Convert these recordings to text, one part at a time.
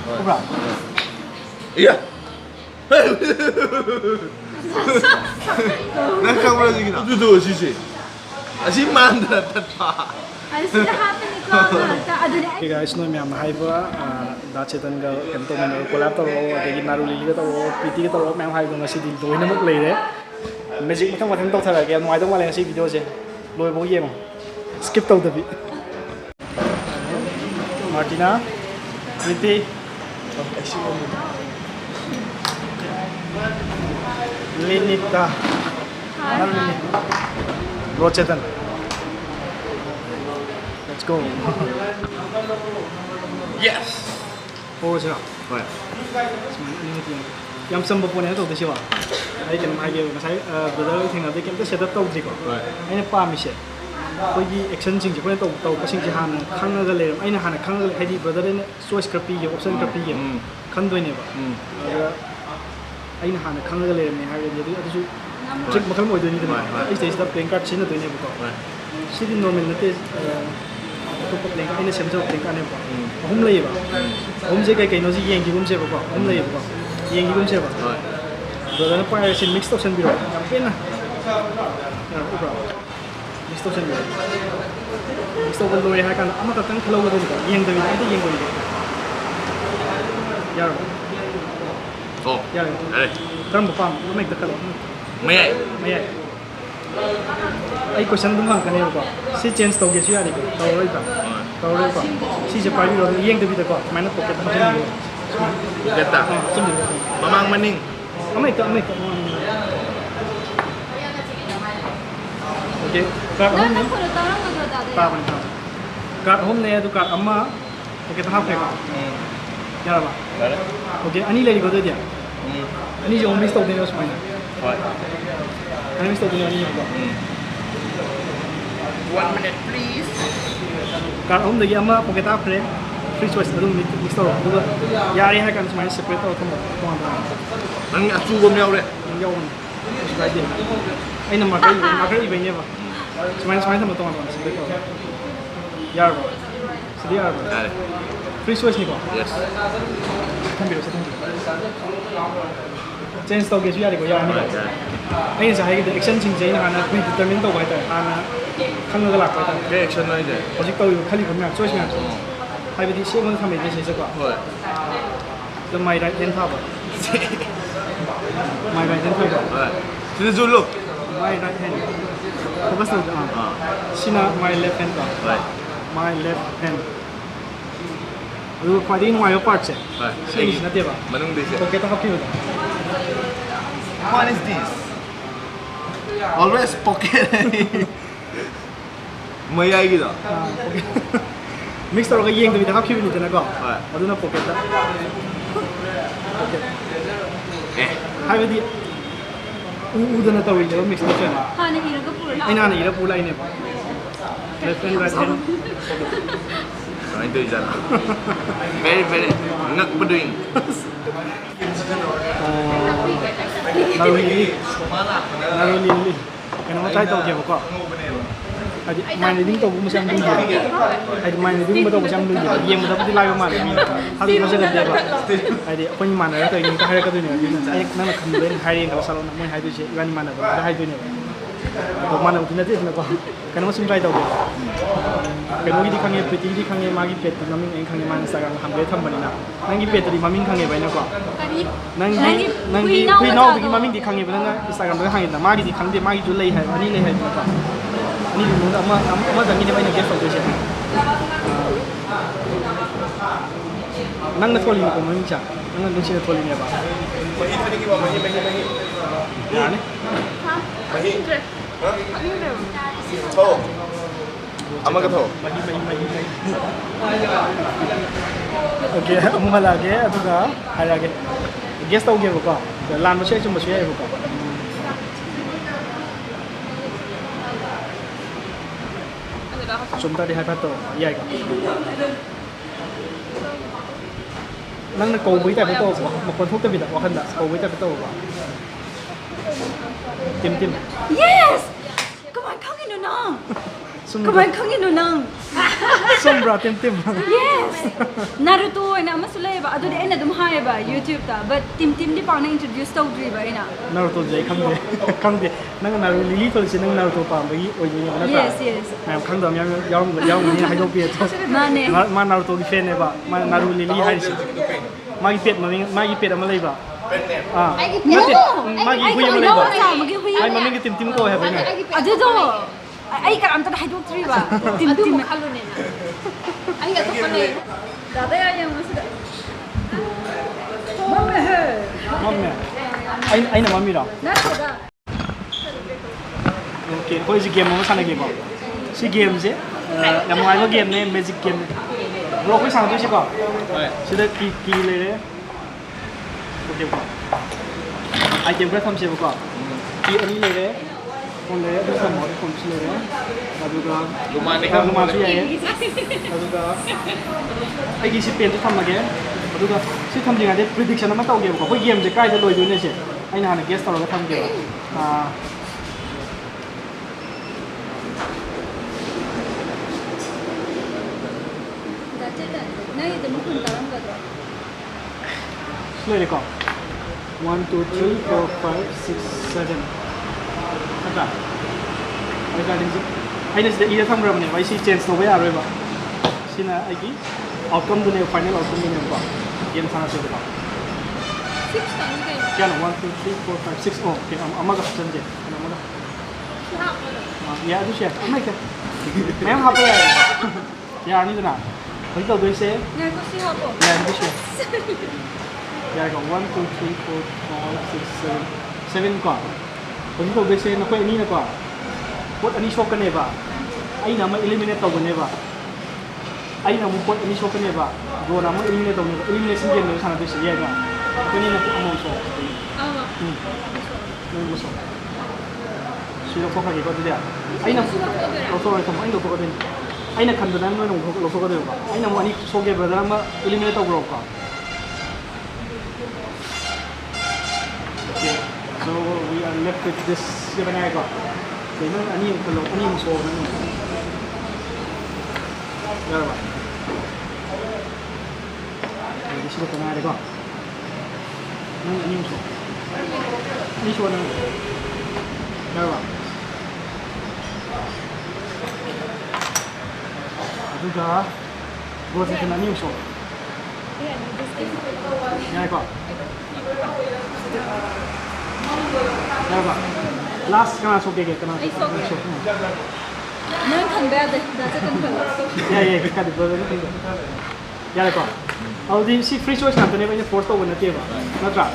Ubra. Iya. Nah kamu lagi gini. Tuh sih. Asyik mandra tanpa. Hey guys, no me am haiba. Che10 ga kanto man collab to agi Naru Lily ga to PT ga to me am haiba ngasi di doi na muk lei de. Magic mathang mathang to thara ga noi dong ma le ngasi video se. Loi bo yeng. Skip to the Martina, PT. Linita. Naru Lily. Che10. Let's go. Yes. Oh, sir. Right. Yang sambal pun itu tu siapa? Saya kan lagi saya betul tinggal di kamp tu saya tahu juga. Ini paham sih. Koi action sing pun tahu pasing jahan khang naga le. Ini hana khang naga hedi betul ini choice kerpi option kerpi kan dua ni ba. Ini hana khang naga le ni hari jadi itu trick macam mau dua ni tu. Ini saya playing card sini dua ni betul. Sini normal nanti तो पकड़े का इन्हें same से पकड़े का नहीं पा हम ले बा हम से कहीं नोज़ी ये इंगी हम से बा हम ले बा ये इंगी हम से बा तो अगर पाए ऐसे मिक्स ऑप्शन भी रहो क्या ना ऊपर मिक्स ऑप्शन भी मिक्स ऑप्शन लोग यहाँ का अम्मा का कंक लोग तो ये इंग तो ये इंग कोई यार ओ यार term bapam lu make the color mayai ai question dum hang kane ko si change to ge sia ri ko tawroi ko si je pai ro yeng de bi de ko mana pocket ma chen ni geta mamang maning amai ka okay card home ne pa ban card home ne tu card amma okay ta hap ko ya ba okay ani le ri ko de dia ani je home stop de no smile Kami stop dengan ini juga. 1 minute please. Kalau lagi ama pocket up frame, free choice tu mix tu. Juga, yari hai kan semua separate tu semua. Nang acu gom yau le. Yau. Sudah je. Ini marker ini apa? Semua sama tu separate tu. Yar. Sedih yar. Free choice ni kau. Yes. Thambi. Change to ge yari ko yar ni. Ini saya kita action sing saya nak nak determine tu baik tak, nak kan nak lak baik tak. Ke action ni je. Jadi kau kali pun nak choice nak. Hai beti siapa yang kami je sesuatu. The my right hand apa? My right hand apa? Sini dulu. My right hand. Apa tu? Sina my left hand apa? My left hand. Lu pada ini my part je. Sini nanti apa? Manung desa. Okay, tak apa kau. What is this? Always pocket. Mayai gitu. Mix taruh ke yang tu kita hakki ni tu nak kau. Aduh nak pocket tak. Hai beti. Udah nak tahu ini mix tu macam. Hana ira ke pula. Ini ira pula ini. Left hand right hand. Itu je lah. Very ngak berdoing. Naru Lily. Kenapa saya tahu dia buka? Adi main ini tahu macam tu je. Adi main ini betul macam tu je. Yang betul betul layu mana? Habis macam kerja apa? Adi apa ni mana? Atau ini kahar kau tu ni? Saya nak kembali hari kalau salah nak main hari tu je. Iwan mana? Dah hari tu ni. Atau mana? Udah nanti nak kau. Kenapa saya tahu dia? Kenapa di kami peti di kami magi peti kami yang kami mana sekarang hampir tambah ni nak. Nanti peti di mami kami banyak kau. Nanti kui nau di mami di kami benar Instagram benar hangi nak magi di kami di magi jual leh hai, ani leh hai tu kau. Ani di mana ama jangan di mana guest house je. Nang nak tolong kau mami cak, nang nak cakap tolong ni apa? Mahi tadi kita mahi. Ya ni. Mahi. Oh. Ama ka to. Mahi. Okay, ama lagi, atau dah, hari lagi. Guest tahu dia buka. Lan macam cuma saya buka. Cuma tadi hari tu, iya kan. Nang nak kau beri tak betul, makon thuk tak betul, wakan tak kau beri tak betul. Tim. Yes. Kau main kau ni nang. Kau main kau ni nang. Sombra tim. Yes. Naruto ina masulay ba? Ado di ina dum hai ba YouTube ta. But tim di pa na introduce to dri ba ina. Naruto jai khang de. Nang Naru Lily to sin nang Naruto pa ba gi oi ni na ta. Yes. Nam khang dam yaw ni hai do pi to. Mane. Ma Naruto gi fan ne ba. Ma Naru Lily hai si. Ma gi pet ama lei ba. Ah. Ma gi hui ama lei ba. Ai ma mi gi tim ko hai ba na. Ado do. Ai ka am ta hai do dri ba. Tim khalu ne na. Ai ga to khale. Dada ya yang masuk. Mama. Ai na mami ra. Na da. Okay, koi si game mo sana game ba. Si game je. Nam ngai ba game ne magic game. Bro koi sang to si ko. Sida ki le re. Okay ba. Ai game ra tham se ba ko. Ki ani le re. Kon le re sa mo kon si le re. Aduga Luma si ya. Aduga ai gi si pen to tham ma ge. Aduga si tham jinga de prediction ama taw ge ko. Koi game je kai de loi do ne se. Ai na guess taw ga tham ge. Slowly go. 1, 2, 3, 4, 5, 6, 7. Ada. Ada ni. Ini sudah ia tham ram ni. Why si change to way aroi ba. Sina agi outcome tu ni final outcome ni ba. Game sana se ba. 6 tang ke. Kian 1, 2, 3, 4, 5, 6. Oh, okay. Amaga option je. Amaga. Ya, tu siapa? Amai ke? Memang apa ya? Ya, ni tu nak. Kau tahu tu se? Na ko si ha ko. Ya, tu siapa? Ya, kau 1, 2, 3, 4, 5, 6, 7. 7 kau. Kau tahu tu se? Nak kau ini nak kau. Pot ani shock kan ba? Ai nama eliminate tahu kan ba? Ai nama pot ani shock kan ba? Dua nama eliminate tahu ni. Elimination game ni sana tu se ya kan? Kau ni nak amau shock. Ama. Ni shock. Sila kau kaki kau tu dia. Ai nama auto itu main lo kau tu. Ai nak kan tu nama lo kau tu ba? Ai nama ani shock ke berada nama eliminate tahu berapa? Okay, so we are left with this sebenarnya kau. Jadi ani kalau ani musuh ni. Ya ba. Jadi sila tengah ada kau. Ani musuh. Ni suara. Ya ba. Juga buat kita ani musuh. Ya kau. Ya ba. Last kena sok ke kena sok. Nang kan ba da kan kan. Ya kita di bawah ni. Ya kau. Kalau di si free choice nanti ni banyak force tu guna tiba. Natra.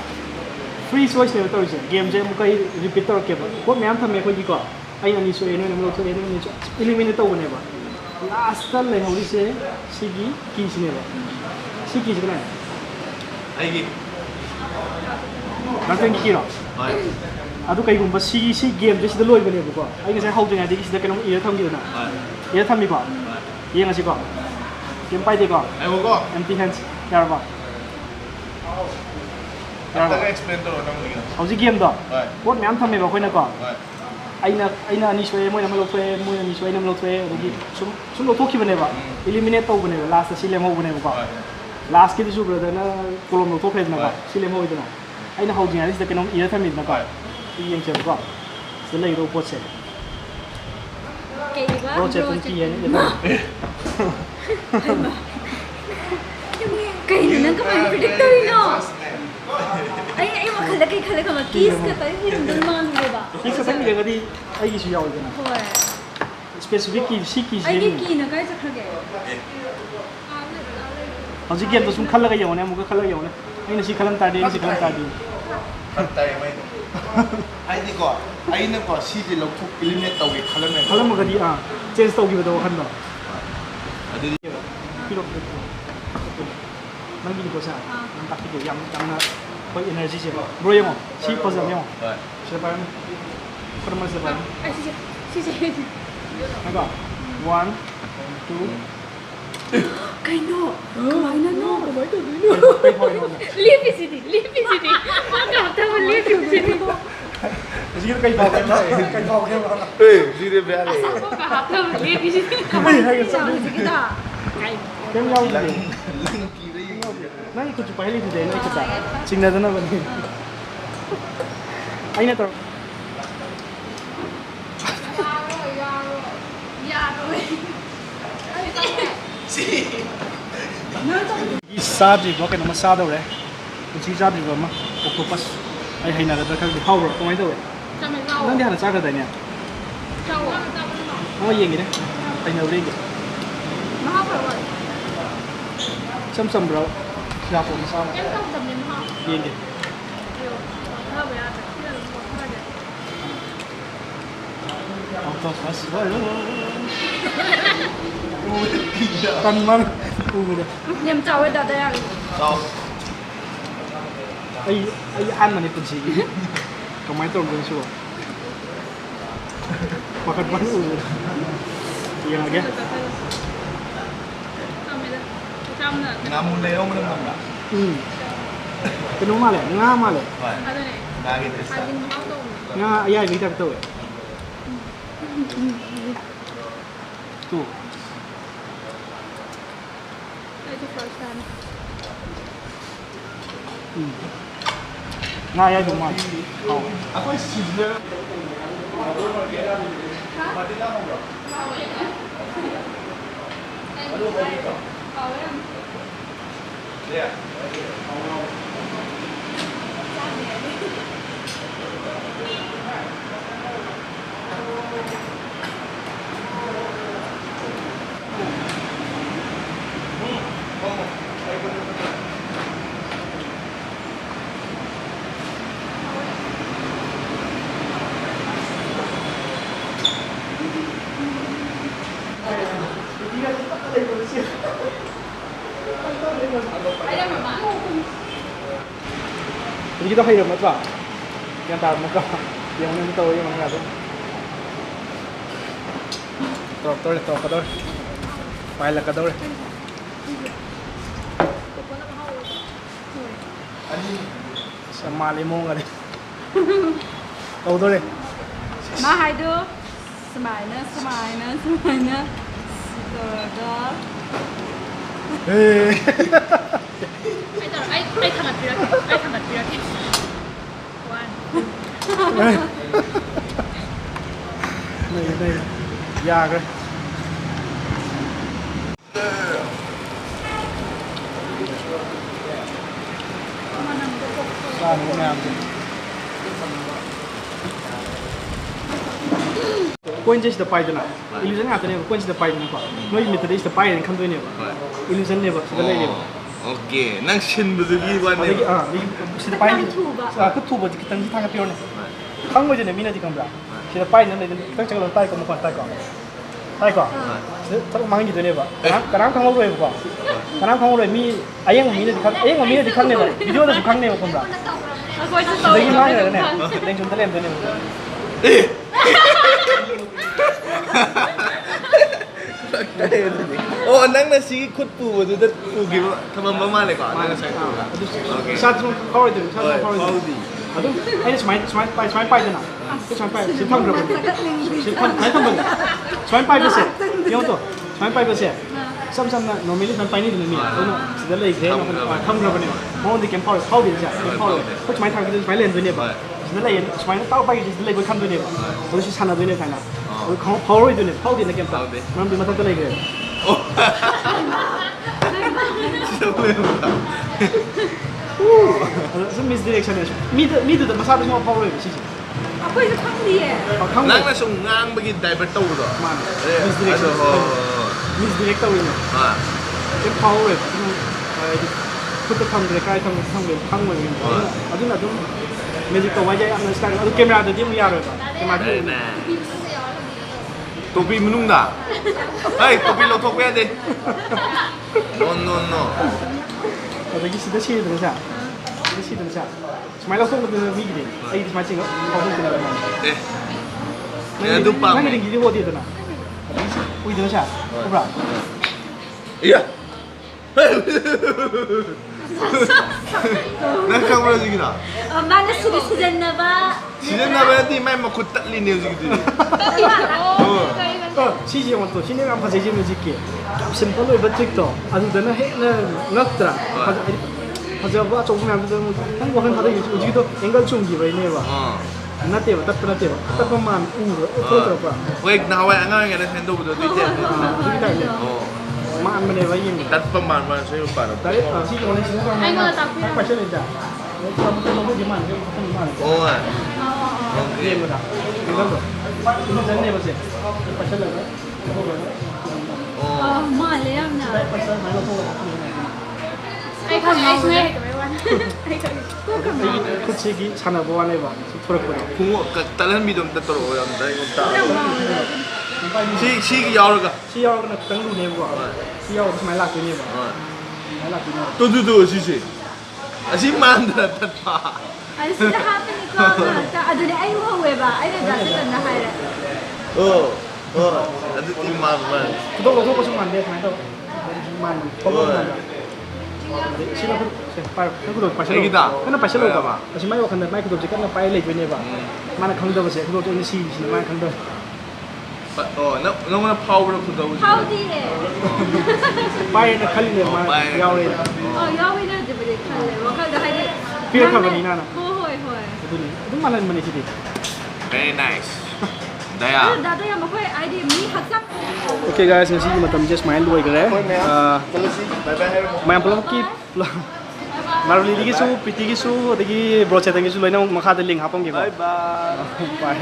Free choice ni betul je. Game je muka repeat terus ke. Kau memang tham aku juga. Ayo ni so ini nama so ini ni so. Eliminate tu guna ba. Last kali hari se sigi kis ni ba. Sigi kena. Aigi. Nanti ni kira. Adu kai gumba si game je sida loi bane ba. Ai ngai hau jeng adi sida kanam ear tham gi na. Ear tham mi ba. Yang asi ba. Game pai de ba. Ai mo ko. Empty hands. Yar ba. After explain to nang ni. Hau ji game da. Bot myam tham mi ba khoi na ko. Ai. Aina ani soe moi na lo soe moi ani soe na lo soe adi sum lo thoki bane ba. Eliminate to bane ba. Last si le mo bane ba. Last ki su brother na kolom lo thok na ba. Si le mo ida na. Aina hau jeng adi sida kanam ear tham mi na ka. Yang cerita, selain robot saya. Robot pun dia ni. Kayak ni nak main predictor ini. Ay makala kay kala ka mag-kiss ka tayo hindi naman mo ba? Kiss ka tayo kadi ay isu yaw na. Hoy. Specific si kiss ay ni. ki na kay sa kage. Ang sige to sum khala kayo na mo ka khala kayo na. Ay na si khalam tadi si khalam tadi. Tay mai. Ai ni ko. Ai na ko si ji lok thuk eliminate taw ge khalam mai. Khalam mo kadi change taw gi ba daw khan na. Adi Kilo. Nang gini ko sa. Nang takti ko yang na ko energy siya. Bro yung si pazam yung. Siya pa ni. Formal siya pa. Ay si. Naga. 1 2 Kay no. Kamay na no. Kamay to no. Leave city. Maka tawa leave city. 지금 까지 봐. 까지 봐. Siri bea le. Ka hap na le bi. Ay, hay sa. Kita. Kem yaw Lang di. lang kiri yung. Nai ko chupa hili di na kita. Singna na ba ni. Ay na to. 이 싸드리고 그냥 뭐 싸더래. 굳이 싸드리고 뭐 오토파스. 아이 하이나가 더 가게 파워 그만 더. 넌데 하나 싸가 되냐? 얘기네. 아이 나오래 이게. 썸썸 브로. 야 보면 싸워. 얘기. 오토파스. Tanman udah. Nyam cawe dah ada yang. Sao? Ay an man ito sige. Kamay to gun suwa. Makan pan udah. Iya lagi. Ngamun leo mo naman ba? Kenapa malah? Ngah malah. Ngagin isa. Ngah ayah kita betul. Tuh. Ngah ayah cuma. Oh. Ako is cheese. Martina mo bro? Yeah. Jadi kita hiram apa? Yang tak muka, yang mana tahu yang mana tu. Top kador. Pile kador. Sama limong ada. Tahu tu le. Mahal tu. Semana. Sudah. Ay tangat piraki. One. Này. Ya ke. Saan mo na ako. Coin just the pie na. Illusion nga tani coin just the pie na pa. No yung method is the pie and kan to ni ba. Illusion ne ba sa dalay ni ba. Okay, nang shin buzugi wan ne. Sida pie ni. Sa ka tubo di kitang ta ka pior ne. Khang mo je ne mina di kang bra. Sida pie na ne tak chak lo tai ko mo kon tai ko. Tai ko. Tak mang gitu ne ba. Kanang khang mo ro ba. Kanang khang mo ro mi ayang mina di khang ayang mina di khang ne ba. Video da khang ne ba kon bra. Aku itu tahu. Dagi ma ne ne. Deng chun talem ne. Oh, nang nasi kut pu tu dah pu gitu. Kamu mama le kau, nang nasi pu. Okay. Satu power itu, satu power itu. Aduh, ini semain pai tu nak. Semain pai, simpang berapa? Simpang, saya tambah. Semain pai besar. Yang tu, semain pai besar. Sam na normally semain pai ni tu ni. Ono, sudah lagi saya nak tambah berapa ni? Mau di camp power dia saja. Power. Kau semain tang kita semain lain tu ni apa? Sudah lagi semain tahu pai kita lagi bukan tu ni apa? Kalau si sana tu ni kan? Kau power itu ni, power dia nak camp. Mana di mata tu lagi. Oh. So misdirection ya. Mi tu masalah semua power itu sih. Aku itu khang dia. Nang na sung ngang bagi diver tahu tu. Mana? Misdirection. Misdirect tahu ini. Camp power itu. Kita khang dia kai khang lagi. Aduh nak tu. Magic tahu aja yang sekarang. Aduh kamera tu dia melihat apa? Kamera tu. Topi menung dah. Hey, topi lo topi ada. No. Lagi sudah sih tu saja. Sudah sih tu saja. Semalam aku tu migi ni. Ayi semalam cing. Kau tu kena mana? Ni tu pam. Mana tinggi dia buat dia tu nak. Ui tu saja. Kau berapa? Iya. 난 카메라 지기다. mana sudah sejenaba. 지냈나봐야지 말 막 곧 딸리네 지기들이. 시지 원또 신의 안 파지 뮤직이 심플로 버틱도 아주 되는 해는 넉더라 하자 조금 안 되면 한국은 다들 요즘도 앵글 좀 기버이네 봐 나때와 답답나때와 답답만 우고 그러더라 봐 왜 나와 안 가는 게 핸드보다 되지 만 만에 와 yin 답답만 소용 빠는 đấy 시지 원에 신경 안 빠져 내자 아무튼 너무 기만 게임이다 이거도 이거 전에 보세요 빠져 Malayam na. Ay kami ay wan. kuchigi chana boane ba thorok 붕어 딸은 믿음 뜻대로 오는다 이거 다 시기 야오가 si yao na tang lu ne ba si yao mai la ne ba mai la ne 또두두 시시 아시만다 뜻파 Ay sila happen ni ko ta ado ni ay mo we ba ay na dati na hayra. 아주 팀만만 kudo lo ko sum man de mai to man ko lo man sila ko pa kudo pa sila 애기다. kana pa sila ba kasi mai wa kan mai kudo jikan na pai le ne ba mana khang da ba se kudo to ni si mai khang da 너무나 파워로 굳어오지 How di eh. pai na khali ne ma yao le Oh yawi na de bade khale. Wa ka da hayde. Feel ka ba ni na Hoy hoy. itu mana man ni si Very nice Daya. Daya Dada yang makoy ay di mi haksak. Okay guys, ngasi matam just main luai kare. Main pelam ki Naru Lily ki su, Piti ki su, adagi bro chetang ki su loina makha de link hapam ki ba. Bye bye. Bye.